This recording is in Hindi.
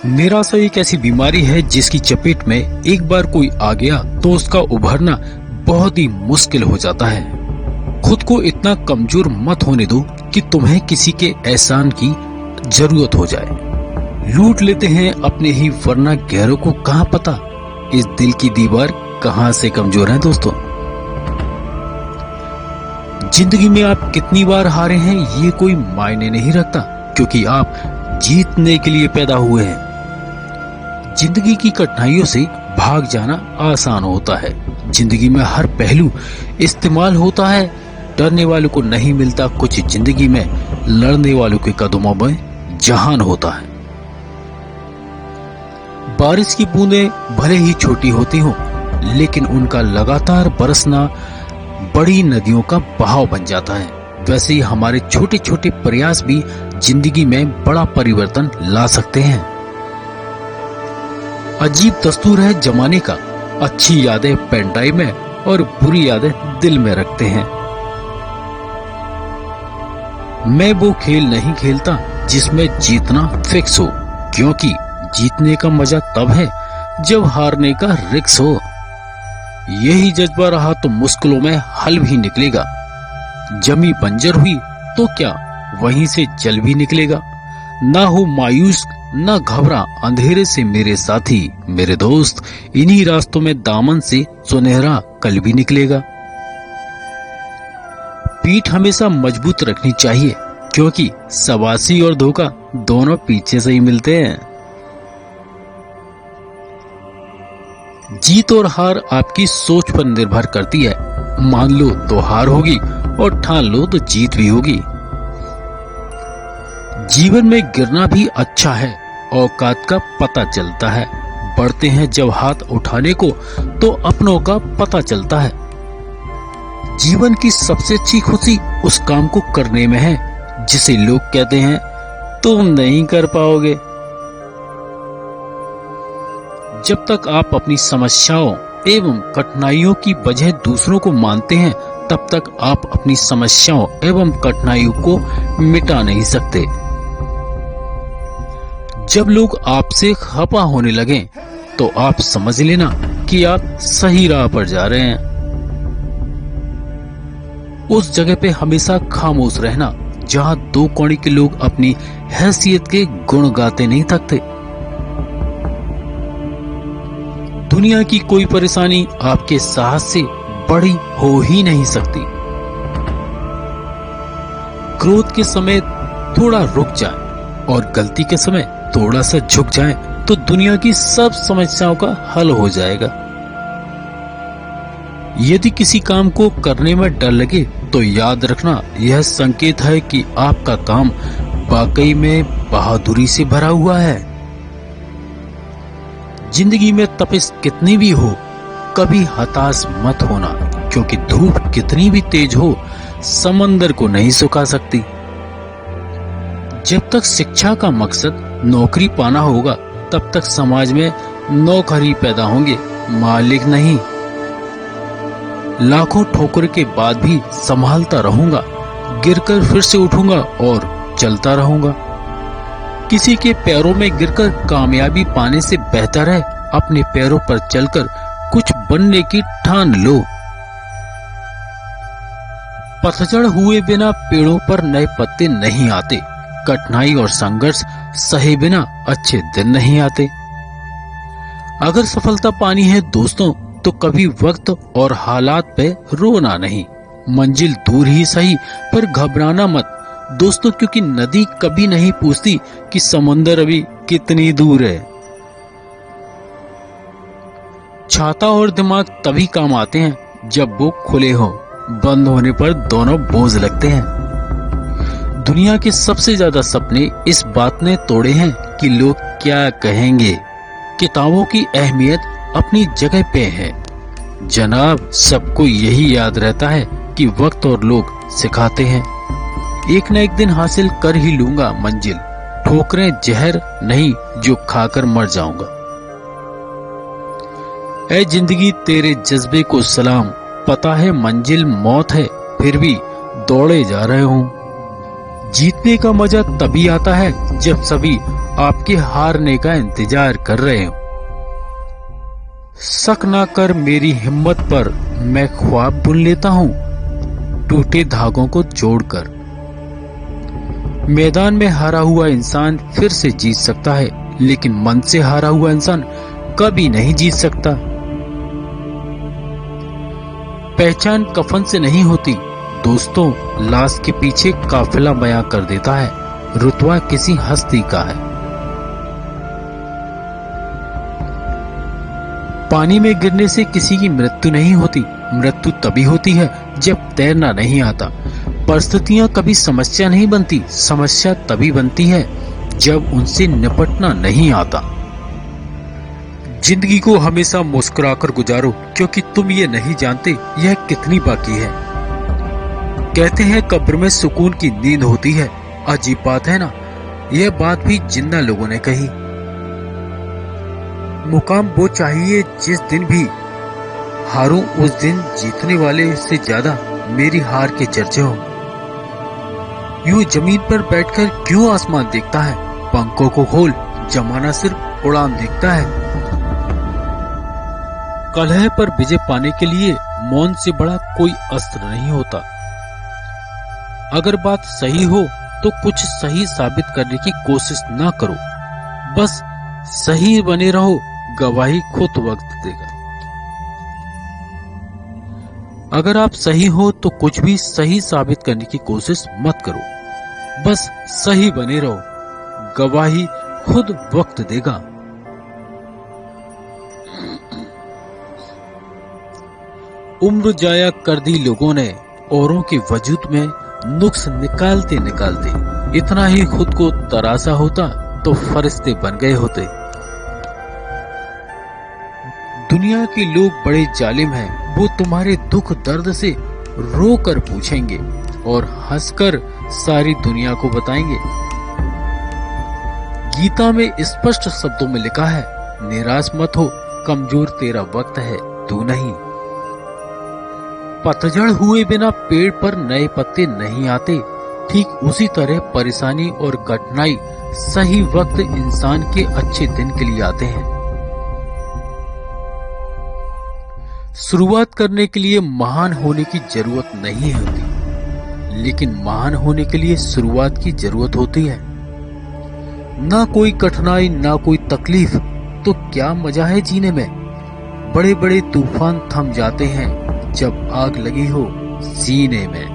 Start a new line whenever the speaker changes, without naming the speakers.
निराशा एक ऐसी बीमारी है जिसकी चपेट में एक बार कोई आ गया तो उसका उभरना बहुत ही मुश्किल हो जाता है। खुद को इतना कमजोर मत होने दो कि तुम्हें किसी के एहसान की जरूरत हो जाए। लूट लेते हैं अपने ही, वरना गैरों को कहाँ पता इस दिल की दीवार कहाँ से कमजोर है। दोस्तों, जिंदगी में आप कितनी बार हारे हैं ये कोई मायने नहीं रखता, क्योंकि आप जीतने के लिए पैदा हुए हैं। जिंदगी की कठिनाइयों से भाग जाना आसान होता है। जिंदगी में हर पहलू इस्तेमाल होता है। डरने वालों को नहीं मिलता कुछ, जिंदगी में लड़ने वालों के कदमों में जहान होता है। बारिश की बूंदें भले ही छोटी होती हों, लेकिन उनका लगातार बरसना बड़ी नदियों का बहाव बन जाता है। वैसे ही हमारे छोटे छोटे प्रयास भी जिंदगी में बड़ा परिवर्तन ला सकते हैं। अजीब दस्तूर है जमाने का, अच्छी यादें पेन ड्राइव में और बुरी यादें दिल में रखते हैं। मैं वो खेल नहीं खेलता जिसमें जीतना फिक्स हो, क्योंकि जीतने का मजा तब है जब हारने का रिस्क हो। यही जज्बा रहा तो मुश्किलों में हल भी निकलेगा। जमी बंजर हुई तो क्या वहीं से जल भी निकलेगा। ना हो मायूस ना घबरा अंधेरे से मेरे साथी, मेरे दोस्त, इन्हीं रास्तों में दामन से सुनहरा कल भी निकलेगा। पीठ हमेशा मजबूत रखनी चाहिए, क्योंकि शाबाशी और धोखा दोनों पीछे से ही मिलते हैं। जीत और हार आपकी सोच पर निर्भर करती है। मान लो तो हार होगी और ठान लो तो जीत भी होगी। जीवन में गिरना भी अच्छा है, औकात का पता चलता है। बढ़ते हैं जब हाथ उठाने को तो अपनों का पता चलता है। जीवन की सबसे अच्छी खुशी उस काम को करने में है जिसे लोग कहते हैं तुम नहीं कर पाओगे। जब तक आप अपनी समस्याओं एवं कठिनाइयों की वजह दूसरों को मानते हैं, तब तक आप अपनी समस्याओं एवं कठिनाइयों को मिटा नहीं सकते। जब लोग आपसे खफा होने लगे तो आप समझ लेना कि आप सही राह पर जा रहे हैं। उस जगह पे हमेशा खामोश रहना जहां दो कौड़ी के लोग अपनी हैसियत के गुण गाते नहीं थकते। दुनिया की कोई परेशानी आपके साहस से बड़ी हो ही नहीं सकती। क्रोध के समय थोड़ा रुक जाएं और गलती के समय थोड़ा सा झुक जाएं तो दुनिया की सब समस्याओं का हल हो जाएगा। यदि किसी काम को करने में डर लगे तो याद रखना यह संकेत है कि आपका काम वाकई में बहादुरी से भरा हुआ है। जिंदगी में तपिश कितनी भी हो, कभी हताश मत होना, क्योंकि धूप कितनी भी तेज हो समंदर को नहीं सुखा सकती। जब तक शिक्षा का मकसद नौकरी पाना होगा, तब तक समाज में नौकर ही पैदा होंगे, मालिक नहीं। लाखों ठोकर के बाद भी संभालता रहूंगा, गिरकर फिर से उठूंगा और चलता रहूंगा। किसी के पैरों में गिरकर कामयाबी पाने से बेहतर है अपने पैरों पर चलकर कुछ बनने की ठान लो। पतझड़ हुए बिना पेड़ों पर नए पत्ते नहीं आते। कठिनाई और संघर्ष सहे बिना अच्छे दिन नहीं आते। अगर सफलता पानी है दोस्तों, तो कभी वक्त और हालात पे रोना नहीं। मंजिल दूर ही सही पर घबराना मत दोस्तों, क्योंकि नदी कभी नहीं पूछती कि समंदर अभी कितनी दूर है। छाता और दिमाग तभी काम आते हैं जब वो खुले हो, बंद होने पर दोनों बोझ लगते हैं। दुनिया के सबसे ज्यादा सपने इस बात ने तोड़े हैं कि लोग क्या कहेंगे। किताबों की अहमियत अपनी जगह पे है जनाब, सबको यही याद रहता है कि वक्त और लोग सिखाते हैं। एक न एक दिन हासिल कर ही लूंगा मंजिल, ठोकरें जहर नहीं जो खाकर मर जाऊंगा। ऐ जिंदगी तेरे जज्बे को सलाम, पता है मंजिल मौत है फिर भी दौड़े जा रहे हूँ। जीतने का मजा तभी आता है जब सभी आपके हारने का इंतजार कर रहे हो। शक ना कर मेरी हिम्मत पर, मैं ख्वाब बुन लेता हूँ टूटे धागों को जोड़कर। मैदान में हारा हुआ इंसान फिर से जीत सकता है, लेकिन मन से हारा हुआ इंसान कभी नहीं जीत सकता। पहचान कफन से नहीं होती दोस्तों, लाश के पीछे काफिला बयां कर देता है, रुतबा किसी हस्ती का है। पानी में गिरने से किसी की मृत्यु नहीं होती, मृत्यु तभी होती है जब तैरना नहीं आता। परिस्थितियां कभी समस्या नहीं बनती, समस्या तभी बनती है जब उनसे निपटना नहीं आता। जिंदगी को हमेशा मुस्कुराकर गुजारो, क्योंकि तुम ये नहीं जानते यह कितनी बाकी है। कहते हैं कब्र में सुकून की नींद होती है, अजीब बात है ना, यह बात भी जिंदा लोगों ने कही। मुकाम वो चाहिए जिस दिन भी हारूं उस दिन जीतने वाले से ज्यादा मेरी हार के चर्चे हो। यूं जमीन पर बैठकर क्यों आसमान देखता है, पंखों को खोल, जमाना सिर्फ उड़ान देखता है। कलह पर विजय पाने के लिए मौन से बड़ा कोई अस्त्र नहीं होता। अगर बात सही हो तो कुछ सही साबित करने की कोशिश ना करो, बस सही बने रहो, गवाही खुद वक्त देगा। अगर आप सही हो तो कुछ भी सही साबित करने की कोशिश मत करो, बस सही बने रहो, गवाही खुद वक्त देगा। उम्र जाया कर दी लोगों ने औरों के वजूद में नुक्स निकालते निकालते, इतना ही खुद को तरासा होता तो फरिश्ते बन गए होते। दुनिया के लोग बड़े जालिम हैं, वो तुम्हारे दुख दर्द से रो कर पूछेंगे और हंसकर सारी दुनिया को बताएंगे। गीता में स्पष्ट शब्दों में लिखा है, निराश मत हो, कमजोर तेरा वक्त है, तू नहीं। पतझड़ हुए बिना पेड़ पर नए पत्ते नहीं आते, ठीक उसी तरह परेशानी और कठिनाई सही वक्त इंसान के अच्छे दिन के लिए आते हैं। शुरुआत करने के लिए महान होने की जरूरत नहीं होती, लेकिन महान होने के लिए शुरुआत की जरूरत होती है। ना कोई कठिनाई ना कोई तकलीफ तो क्या मजा है जीने में। बड़े बड़े तूफान थम जाते हैं जब आग लगी हो सीने में।